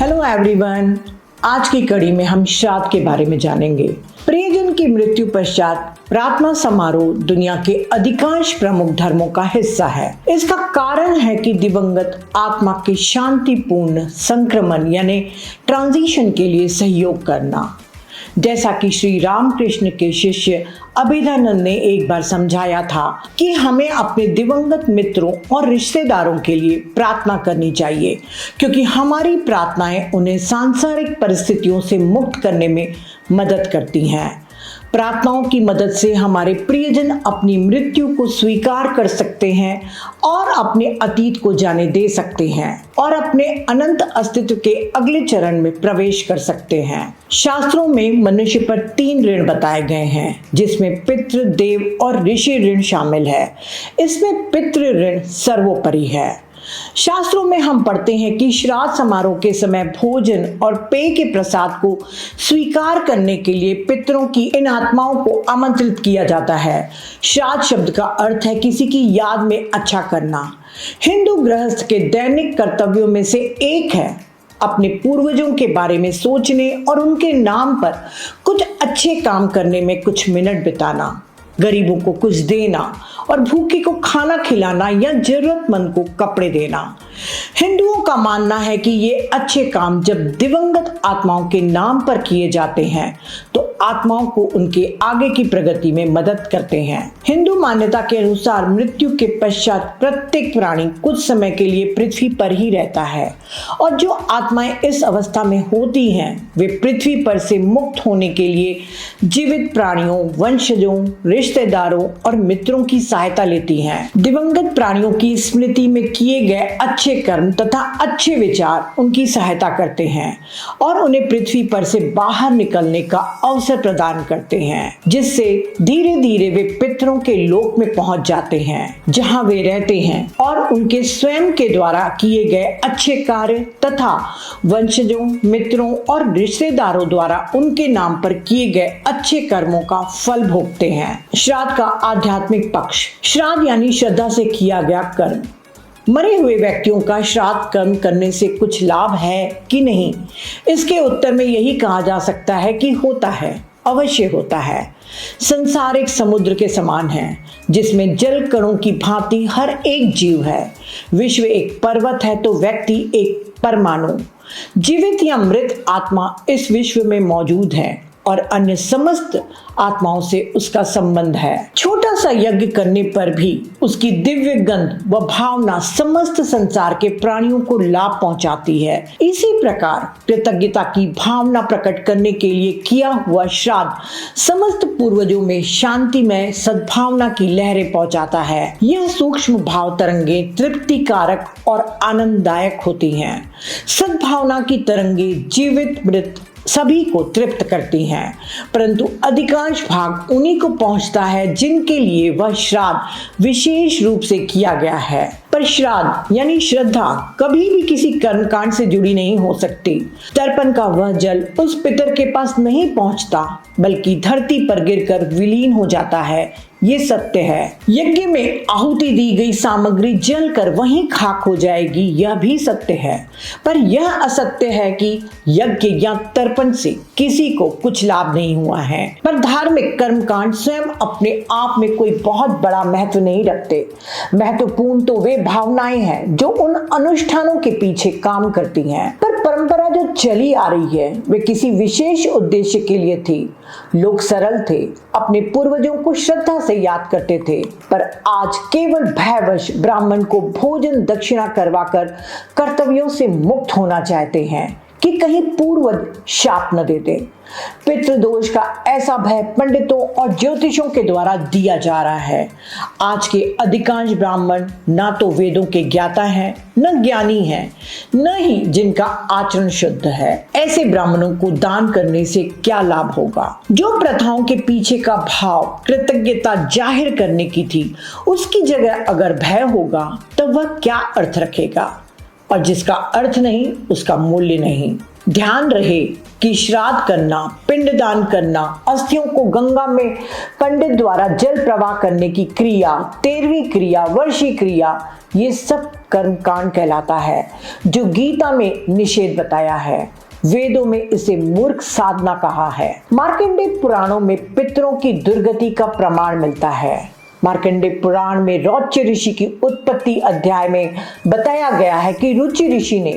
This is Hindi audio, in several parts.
Hello everyone. आज की कड़ी में हम श्राद्ध के बारे में जानेंगे। प्रियजन की मृत्यु पश्चात प्रार्थना समारोह दुनिया के अधिकांश प्रमुख धर्मों का हिस्सा है। इसका कारण है कि दिवंगत आत्मा के शांतिपूर्ण संक्रमण यानी ट्रांजिशन के लिए सहयोग करना। जैसा कि श्री रामकृष्ण के शिष्य अभेदानंद ने एक बार समझाया था कि हमें अपने दिवंगत मित्रों और रिश्तेदारों के लिए प्रार्थना करनी चाहिए, क्योंकि हमारी प्रार्थनाएं उन्हें सांसारिक परिस्थितियों से मुक्त करने में मदद करती हैं। प्रार्थनाओं की मदद से हमारे प्रियजन अपनी मृत्यु को स्वीकार कर सकते हैं और अपने अतीत को जाने दे सकते हैं और अपने अनंत अस्तित्व के अगले चरण में प्रवेश कर सकते हैं। शास्त्रों में मनुष्य पर 3 ऋण बताए गए हैं, जिसमें पितृ, देव और ऋषि ऋण शामिल है। इसमें पितृ ऋण सर्वोपरि है। शास्त्रों में हम पढ़ते हैं कि श्राद्ध समारोह के समय भोजन और पेय के प्रसाद को स्वीकार करने के लिए पितरों की इन आत्माओं को आमंत्रित किया जाता है। श्राद्ध शब्द का अर्थ है किसी की याद में अच्छा करना। हिंदू गृहस्थ के दैनिक कर्तव्यों में से एक है अपने पूर्वजों के बारे में सोचने और उनके नाम पर कुछ अच्छे काम करने में कुछ मिनट बिताना, गरीबों को कुछ देना और भूखे को खाना खिलाना या जरूरतमंद को कपड़े देना। हिंदुओं का मानना है कि ये अच्छे काम जब दिवंगत आत्माओं के नाम पर किए जाते हैं तो आत्माओं को उनके आगे की प्रगति में मदद करते हैं। हिंदू मान्यता के अनुसार मृत्यु के पश्चात प्रत्येक प्राणी कुछ समय के लिए पृथ्वी पर ही रहता है और जो आत्माएं इस अवस्था में होती हैं वे पृथ्वी पर से मुक्त होने के लिए जीवित प्राणियों, वंशजों, रिश्तेदारों और मित्रों की सहायता लेती हैं। दिवंगत प्राणियों की स्मृति में किए गए अच्छे कर्म तथा अच्छे विचार उनकी सहायता करते हैं और उन्हें पृथ्वी पर से बाहर निकलने का अवसर प्रदान करते हैं, जिससे धीरे धीरे वे पितरों के लोक में पहुंच जाते हैं, जहां वे रहते हैं और उनके स्वयं के द्वारा किए गए अच्छे कार्य तथा वंशजों, मित्रों और रिश्तेदारों द्वारा उनके नाम पर किए गए अच्छे कर्मों का फल भोगते हैं। श्राद्ध का आध्यात्मिक पक्ष। श्राद्ध यानी श्रद्धा से किया गया कर्म। मरे हुए व्यक्तियों का श्राद्ध कर्म करने से कुछ लाभ है कि नहीं? इसके उत्तर में यही कहा जा सकता है कि होता है, अवश्य होता है। संसार एक समुद्र के समान है जिसमें जल कणों की भांति हर एक जीव है। विश्व एक पर्वत है तो व्यक्ति एक परमाणु। जीवित या मृत आत्मा इस विश्व में मौजूद है और अन्य समस्त आत्माओं से उसका संबंध है। छोटा सा यज्ञ करने पर भी उसकी दिव्य गंध व भावना समस्त संसार के प्राणियों को लाभ पहुंचाती है। इसी प्रकार कृतज्ञता की भावना प्रकट करने के लिए किया हुआ श्राद्ध समस्त पूर्वजों में शांतिमय सद्भावना की लहरें पहुंचाता है। यह सूक्ष्म भाव तरंगे तृप्तिकारक और आनंददायक होती हैं। सद्भावना की तरंगे जीवित मृत सभी को तृप्त करती हैं, परंतु अधिकांश भाग उन्हीं को पहुंचता है जिनके लिए वह श्राद्ध विशेष रूप से किया गया है। पर श्राद्ध यानी श्रद्धा कभी भी किसी कर्मकांड से जुड़ी नहीं हो सकती। तर्पण का वह जल उस पितर के पास नहीं पहुंचता, बल्कि धरती पर गिरकर विलीन हो जाता है। ये सत्य है। यज्ञ में आहुति दी गई सामग्री जलकर वहीं खाक हो जाएगी, यह भी सत्य है। पर यह असत्य है कि यज्ञ या तर्पण से किसी को कुछ लाभ नहीं हुआ है। पर धार्मिक कर्मकांड स्वयं अपने आप में कोई बहुत बड़ा महत्व नहीं रखते। महत्वपूर्ण तो वे भावनाएं हैं जो उन अनुष्ठानों के पीछे काम करती हैं। पर परंपरा जो चली आ रही है वे किसी विशेष उद्देश्य के लिए थी। लोग सरल थे, अपने पूर्वजों को श्रद्धा से याद करते थे, पर आज केवल भयवश ब्राह्मण को भोजन दक्षिणा करवाकर कर्तव्यों से मुक्त होना चाहते हैं कि कहीं पूर्वज शाप न दे दे। पितृदोष का ऐसा भय पंडितों और ज्योतिषों के द्वारा दिया जा रहा है। आज के अधिकांश ब्राह्मण ना तो वेदों के ज्ञाता हैं, न ज्ञानी हैं, न ही जिनका आचरण शुद्ध है। ऐसे ब्राह्मणों को दान करने से क्या लाभ होगा? जो प्रथाओं के पीछे का भाव कृतज्ञता जाहिर करने की थी, उसकी जगह अगर भय होगा तो वह क्या अर्थ रखेगा? और जिसका अर्थ नहीं उसका मूल्य नहीं। ध्यान रहे कि श्राद्ध करना, पिंडदान करना, अस्थियों को गंगा में पंडित द्वारा जल प्रवाह करने की क्रिया, 13वीं क्रिया, वर्षी क्रिया, ये सब कर्मकांड कहलाता है जो गीता में निषेध बताया है। वेदों में इसे मूर्ख साधना कहा है। मार्कंडेय पुराणों में पितरों की दुर्गति का प्रमाण मिलता है। मार्कंडेय पुराण में रौच्य ऋषि की उत्पत्ति अध्याय में बताया गया है कि रुचि ऋषि ने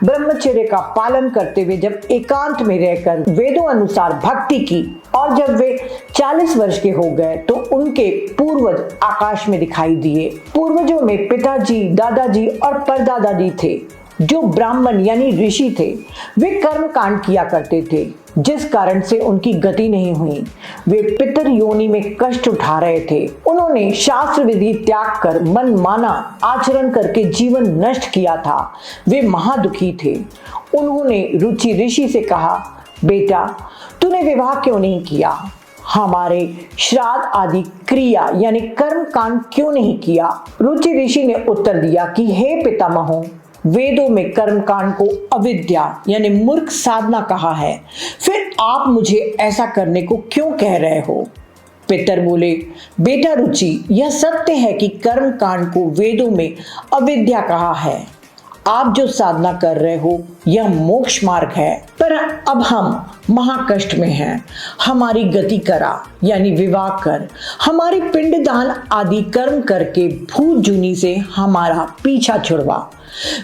ब्रह्मचर्य का पालन करते हुए जब एकांत में रहकर वेदों अनुसार भक्ति की और जब वे 40 वर्ष के हो गए तो उनके पूर्वज आकाश में दिखाई दिए। पूर्वजों में पिताजी, दादाजी और परदादाजी थे जो ब्राह्मण यानी ऋषि थे। वे कर्म कांड किया करते थे जिस कारण से उनकी गति नहीं हुई। वे पितर योनि में कष्ट उठा रहे थे। उन्होंने शास्त्र विधि त्याग कर मन माना आचरण करके जीवन नष्ट किया था। वे महादुखी थे। उन्होंने रुचि ऋषि से कहा, बेटा तूने विवाह क्यों नहीं किया? हमारे श्राद्ध आदि क्रिया यानी कर्म कांड क्यों नहीं किया? रुचि ऋषि ने उत्तर दिया कि हे पितामहों, वेदों में कर्मकांड को अविद्या यानी मूर्ख साधना कहा है, फिर आप मुझे ऐसा करने को क्यों कह रहे हो? पितर बोले, बेटा रुचि, यह सत्य है कि कर्मकांड को वेदों में अविद्या कहा है। आप जो साधना कर रहे हो यह मोक्ष मार्ग है, पर अब हम महाकष्ट में हैं। हमारी गति करा यानी विवाह कर, हमारी पिंडदान आदि कर्म करके भूत जूनी से हमारा पीछा छुड़वा।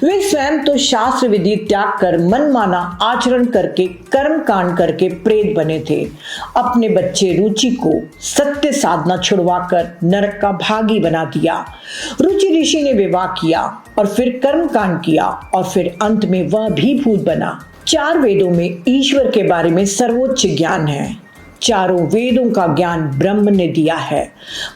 वे स्वयं तो शास्त्र विधि त्याग कर मनमाना आचरण करके कर्म कांड करके प्रेत बने थे। अपने बच्चे रुचि को सत्य साधना छुड़वा कर नरक का भागी बना दिया। रुचि ऋषि ने विवाह किया और फिर कर्म कांड किया और फिर अंत में वह भी भूत बना। 4 वेदों में ईश्वर के बारे में सर्वोच्च ज्ञान है। चारों वेदों का ज्ञान ब्रह्म ने दिया है।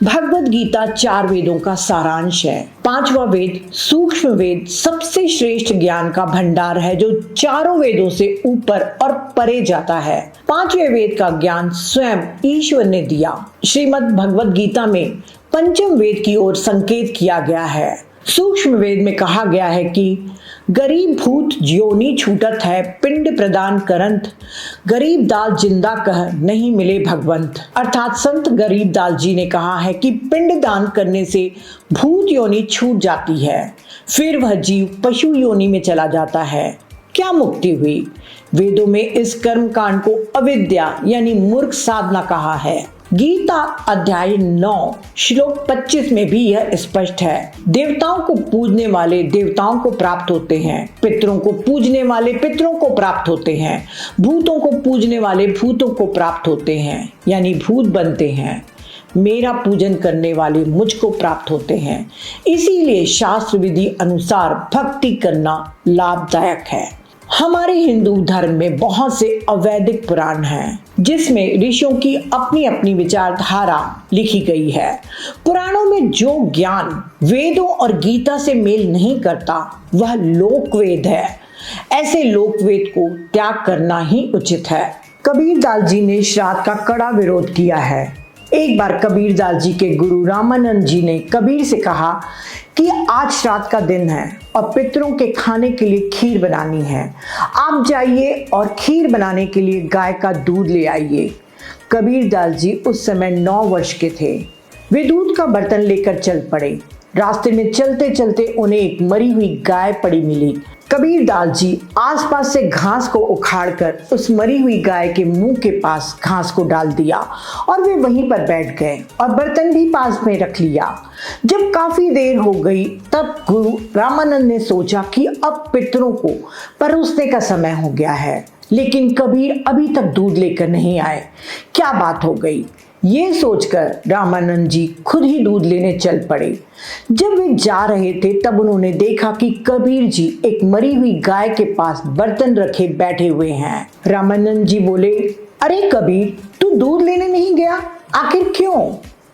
भगवद गीता 4 वेदों का सारांश है। 5वां वेद सूक्ष्म वेद सबसे श्रेष्ठ ज्ञान का भंडार है जो चारों वेदों से ऊपर और परे जाता है। 5वें वेद का ज्ञान स्वयं ईश्वर ने दिया। श्रीमद् भगवद गीता में 5वें वेद की ओर संकेत किया गया है। सूक्ष्म वेद में कहा गया है कि गरीब भूत ज्योनि छूटत है पिंड प्रदान करंत, गरीब दाल जिंदा कह नहीं मिले भगवंत। अर्थात संत गरीब दाल जी ने कहा है कि पिंड दान करने से भूत योनि छूट जाती है, फिर वह जीव पशु योनि में चला जाता है। क्या मुक्ति हुई? वेदों में इस कर्म कांड को अविद्या यानी मूर्ख साधना कहा है। गीता अध्याय 9 श्लोक 25 में भी यह स्पष्ट है। देवताओं को पूजने वाले देवताओं को प्राप्त होते हैं, पितरों को पूजने वाले पितरों को प्राप्त होते हैं, भूतों को पूजने वाले भूतों को प्राप्त होते हैं यानी भूत बनते हैं। मेरा पूजन करने वाले मुझको प्राप्त होते हैं। इसीलिए शास्त्र विधि अनुसार भक्ति करना लाभदायक है। हमारे हिंदू धर्म में बहुत से अवैदिक पुराण हैं जिसमें ऋषियों की अपनी अपनी विचारधारा लिखी गई है। पुराणों में जो ज्ञान वेदों और गीता से मेल नहीं करता वह लोकवेद है। ऐसे लोकवेद को त्याग करना ही उचित है। कबीरदास जी ने श्राद्ध का कड़ा विरोध किया है। एक बार कबीरदास जी के गुरु रामानंद जी ने कबीर से कहा कि आज श्राद्ध का दिन है और पितरों के खाने के लिए खीर बनानी है। आप जाइए और खीर बनाने के लिए गाय का दूध ले आइए। कबीरदास जी उस समय 9 वर्ष के थे। वे दूध का बर्तन लेकर चल पड़े। रास्ते में चलते चलते उन्हें एक मरी हुई गाय पड़ी मिली। कबीरदास जी आसपास से घास को उखाड़कर उस मरी हुई गाय के मुंह के पास घास को डाल दिया और वे वहीं पर बैठ गए और बर्तन भी पास में रख लिया। जब काफी देर हो गई तब गुरु रामानंद ने सोचा कि अब पितरों को परोसने का समय हो गया है, लेकिन कबीर अभी तक दूध लेकर नहीं आए। क्या बात हो गई? ये सोचकर रामानंद जी खुद ही दूध लेने चल पड़े। जब वे जा रहे थे तब उन्होंने देखा कि कबीर जी एक मरी हुई गाय के पास बर्तन रखे बैठे हुए हैं। रामानंद जी बोले, अरे कबीर, तू दूध लेने नहीं गया, आखिर क्यों?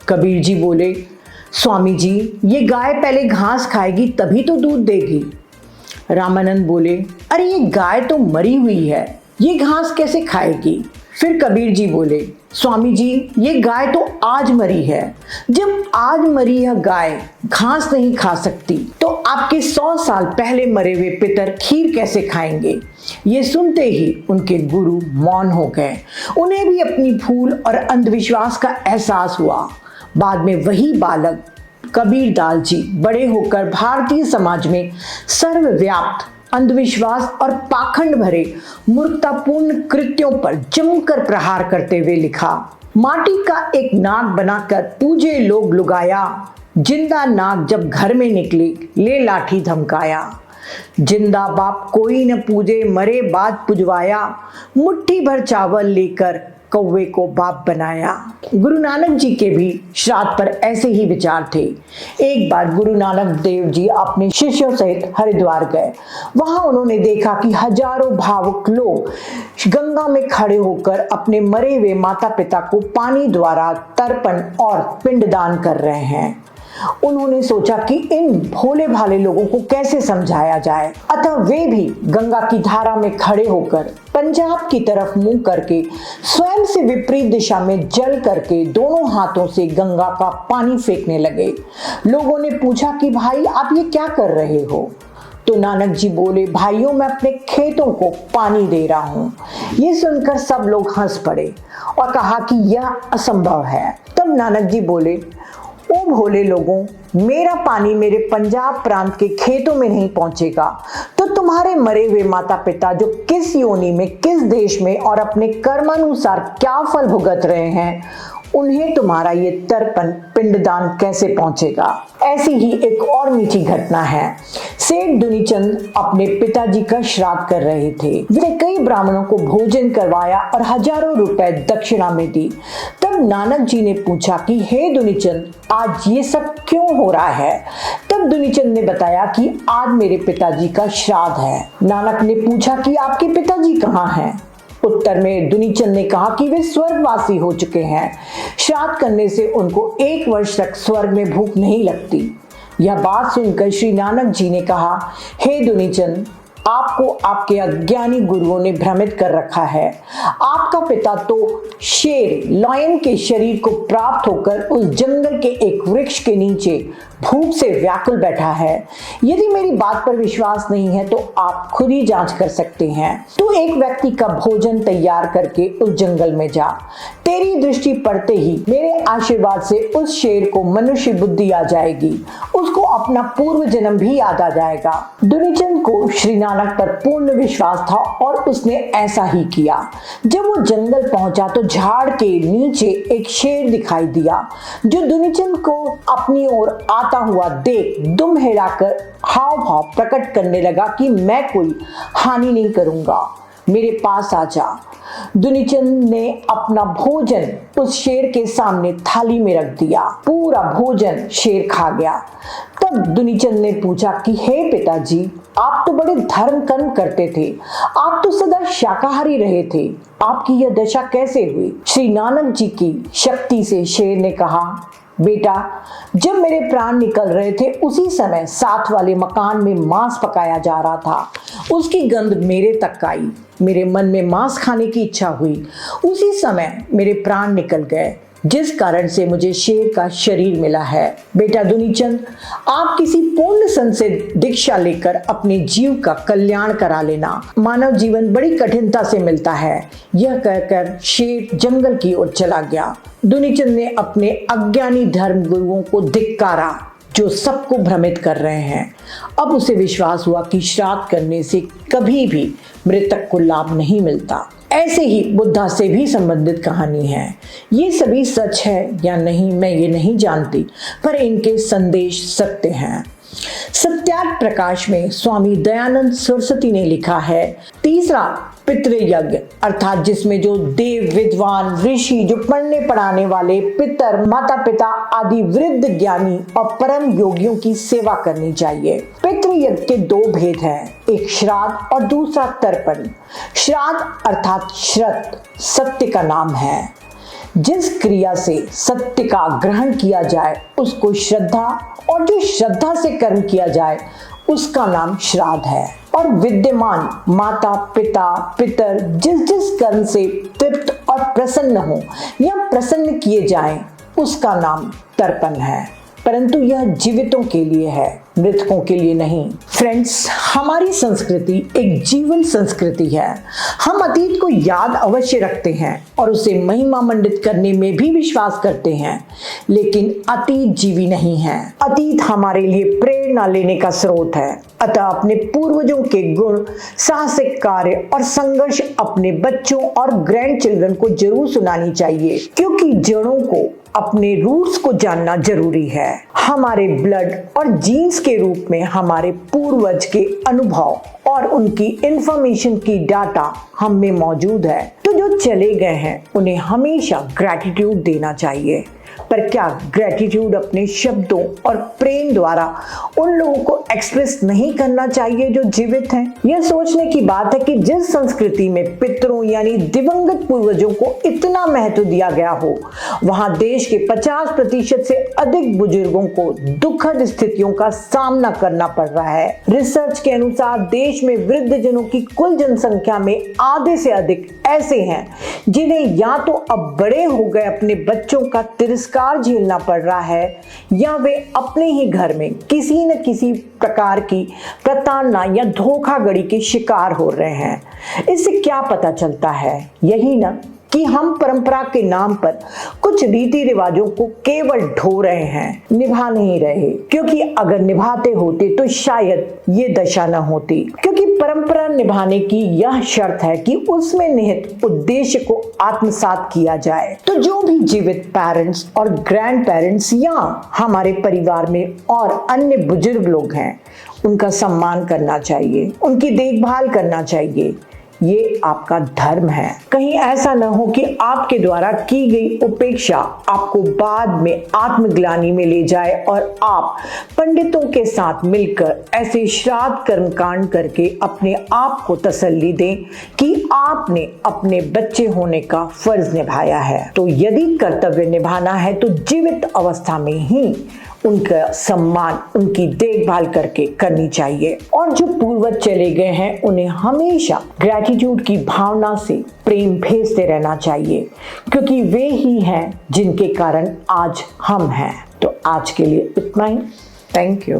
कबीर जी बोले, स्वामी जी, ये गाय पहले घास खाएगी तभी तो दूध देगी। रामानंद बोले, अरे ये गाय तो मरी हुई है, ये घास कैसे खाएगी? फिर कबीर जी बोले, स्वामी जी ये गाय तो आज मरी है। जब आज मरी यह गाय घास नहीं खा सकती तो आपके 100 साल पहले मरे हुए पितर खीर कैसे खाएंगे। ये सुनते ही उनके गुरु मौन हो गए। उन्हें भी अपनी भूल और अंधविश्वास का एहसास हुआ। बाद में वही बालक कबीरदास जी बड़े होकर भारतीय समाज में सर्वव्याप्त अंधविश्वास और पाखंड भरे मूर्खतापूर्ण कृत्यों पर जमकर प्रहार करते हुए लिखा, माटी का एक नाग बनाकर पूजे लोग लुगाया, जिंदा नाग जब घर में निकले ले लाठी धमकाया। जिंदा बाप कोई न पूजे मरे बाद पुजवाया, मुट्ठी भर चावल लेकर कौवे को बाप बनाया। गुरु नानक जी के भी श्राद्ध पर ऐसे ही विचार थे। एक बार गुरु नानक देव जी अपने शिष्यों सहित हरिद्वार गए। वहां उन्होंने देखा कि हजारों भावुक लोग गंगा में खड़े होकर अपने मरे हुए माता पिता को पानी द्वारा तर्पण और पिंडदान कर रहे हैं। उन्होंने सोचा कि इन भोले भाले लोगों को कैसे समझाया जाए, अतः वे भी गंगा की धारा में खड़े होकर पंजाब की तरफ मुंह करके स्वयं से विपरीत दिशा में जल करके दोनों हाथों से गंगा का पानी फेंकने लगे। लोगों ने पूछा कि भाई आप ये क्या कर रहे हो? तो नानक जी बोले, भाइयों मैं अपने खेतों को पानी दे रहा हूँ। ये सुनकर सब लोग हंस पड़े और कहा कि यह असंभव है। तब नानक जी बोले, ओ भोले लोगों, मेरा पानी मेरे पंजाब प्रांत के खेतों में नहीं पहुंचेगा तो तुम्हारे मरे हुए माता पिता जो किस योनि में, किस देश में और अपने कर्मानुसार क्या फल भुगत रहे हैं, उन्हें तुम्हारा ये तर्पण पिंडदान कैसे पहुंचेगा। ऐसी ही एक और मीठी घटना है। सेठ दुनीचंद अपने पिताजी का श्राद्ध कर रहे थे। वे कई ब्राह्मणों को भोजन करवाया और हजारों रुपए दक्षिणा में दी। तब नानक जी ने पूछा कि हे दुनीचंद, आज ये सब क्यों हो रहा है? तब दुनीचंद ने बताया कि आज मेरे पिताजी का श्राद्ध है। नानक ने पूछा कि आपके पिताजी कहाँ हैं? उत्तर में दुनीचंद ने कहा कि वे स्वर्गवासी हो चुके हैं। श्राद्ध करने से उनको 1 वर्ष तक स्वर्ग में भूख नहीं लगती। यह बात सुनकर श्री नानक जी ने कहा, हे दुनीचंद, आपको आपके अज्ञानी गुरुओं ने भ्रमित कर रखा है। आपका पिता तो शेर लॉयन के शरीर को प्राप्त होकर उस जंगल के एक वृक्ष के नीचे भूख से व्याकुल बैठा है। यदि मेरी बात पर विश्वास नहीं है तो आप खुद ही जांच कर सकते हैं। तू एक व्यक्ति का भोजन तैयार करके उस जंगल में जा। तेरी दृष्टि पड़ते ही मेरे आशीर्वाद से उस शेर को मनुष्य बुद्धि आ जाएगी। उसको अपना पूर्व जन्म भी याद आ जाएगा। दुनीचंद को श्री नानक पर पूर्ण विश्वास था और उसने ऐसा ही किया। जब वो जंगल पहुंचा तो झाड़ के नीचे एक शेर दिखाई दिया, जो दुनीचंद को अपनी ओर आता हुआ देख दुम हिलाकर हाव भाव प्रकट करने लगा कि मैं कोई हानि नहीं करूंगा, मेरे पास आ जा। दुनीचंद ने अपना भोजन उस शेर के सामने थाली में रख दिया। पूरा भोजन शेर खा गया। तब दुनीचंद ने पूछा कि हे पिताजी, आप तो बड़े धर्म कर्म करते थे, आप तो सदा शाकाहारी रहे थे, आपकी यह दशा कैसे हुई? श्री नानक जी की शक्ति से शेर ने कहा, बेटा, जब मेरे प्राण निकल रहे थे उसी समय साथ वाले मकान में मांस पकाया जा रहा था। उसकी गंध मेरे तक आई। मेरे मन में मांस खाने की इच्छा हुई। उसी समय मेरे प्राण निकल गए, जिस कारण से मुझे शेर का शरीर मिला है। बेटा दुनीचंद, आप किसी पूर्ण संत से दीक्षा लेकर अपने जीव का कल्याण करा लेना। मानव जीवन बड़ी कठिनता से मिलता है। यह कहकर शेर जंगल की ओर चला गया। दुनीचंद ने अपने अज्ञानी धर्म गुरुओं को धिक्कारा, जो सबको भ्रमित कर रहे हैं। अब उसे विश्वास हुआ कि श्राद्ध करने से कभी भी मृतक को लाभ नहीं मिलता। ऐसे ही बुद्धा से भी संबंधित कहानी है। ये सभी सच है या नहीं मैं ये नहीं जानती, पर इनके संदेश सत्य हैं। सत्यार्थ प्रकाश में स्वामी दयानंद सरस्वती ने लिखा है, तीसरा पितृयज्ञ अर्थात जिसमें जो देव, विद्वान, ऋषि, जो पढ़ने पढ़ाने वाले, पितर, माता पिता आदि वृद्ध ज्ञानी और परम योगियों की सेवा करनी चाहिए। पितृयज्ञ के 2 भेद हैं, एक श्राद्ध और दूसरा तर्पण। श्राद्ध अर्थात श्रत सत्य का नाम है। जिस क्रिया से सत्य का ग्रहण किया जाए उसको श्रद्धा, और जो श्रद्धा से कर्म किया जाए उसका नाम श्राद्ध है। और विद्यमान माता पिता पितर जिस जिस कर्म से तृप्त और प्रसन्न हो या प्रसन्न किए जाएं, उसका नाम तर्पण है, परंतु यह जीवितों के लिए है, मृतकों के लिए नहीं। फ्रेंड्स, हमारी संस्कृति एक जीवन संस्कृति है। हम अतीत को याद अवश्य रखते हैं और उसे महिमा मंडित करने में भी विश्वास करते हैं, लेकिन अतीत जीवी नहीं है। अतीत हमारे लिए प्रेरणा लेने का स्रोत है। अतः अपने पूर्वजों के गुण, साहसिक कार्य और संघर्ष अपने बच्चों और ग्रैंड चिल्ड्रन को जरूर सुनानी चाहिए, क्योंकि जड़ों को, अपने रूट्स को जानना जरूरी है। हमारे ब्लड और जीन्स के रूप में हमारे पूर्वज के अनुभव और उनकी इंफॉर्मेशन की डाटा हम में मौजूद है। तो जो चले गए हैं उन्हें हमेशा ग्रैटिट्यूड देना चाहिए। पर क्या ग्रैटिट्यूड अपने शब्दों और प्रेम द्वारा उन लोगों को एक्सप्रेस नहीं करना चाहिए जो जीवित हैं? यह सोचने की बात है कि जिस संस्कृति में पितरों यानी दिवंगत पूर्वजों को इतना महत्व दिया गया हो, वहां देश के 50% से अधिक बुजुर्गों को दुखद स्थितियों का सामना करना पड़ रहा है। रिसर्च के अनुसार देश में वृद्धजनों की कुल जनसंख्या में आधे से अधिक ऐसे हैं जिन्हें या तो अब बड़े हो गए अपने बच्चों का तिरस्कार झेलना पड़ रहा है, या वे अपने ही घर में किसी न किसी प्रकार की प्रताड़ना या धोखाधड़ी के शिकार हो रहे हैं। इससे क्या पता चलता है? यही ना कि हम परंपरा के नाम पर कुछ रीति रिवाजों को केवल ढो रहे हैं, निभा नहीं रहे। क्योंकि अगर निभाते होते तो शायद ये दशा न होती। क्योंकि परंपरा निभाने की यह शर्त है कि उसमें निहित उद्देश्य को आत्मसात किया जाए। तो जो भी जीवित पेरेंट्स और ग्रैंड पेरेंट्स या हमारे परिवार में और अन्य बुजुर्ग लोग हैं, उनका सम्मान करना चाहिए, उनकी देखभाल करना चाहिए। ये आपका धर्म है। कहीं ऐसा न हो कि आपके द्वारा की गई उपेक्षा आपको बाद में आत्मग्लानि में ले जाए और आप पंडितों के साथ मिलकर ऐसे श्राद्ध कर्मकांड करके अपने आप को तसल्ली दें कि आपने अपने बच्चे होने का फर्ज निभाया है। तो यदि कर्तव्य निभाना है तो जीवित अवस्था में ही उनका सम्मान, उनकी देखभाल करके करनी चाहिए। और जो पूर्वज चले गए हैं उन्हें हमेशा ग्रैटिट्यूड की भावना से प्रेम भेजते रहना चाहिए, क्योंकि वे ही हैं जिनके कारण आज हम हैं। तो आज के लिए इतना ही। Thank you.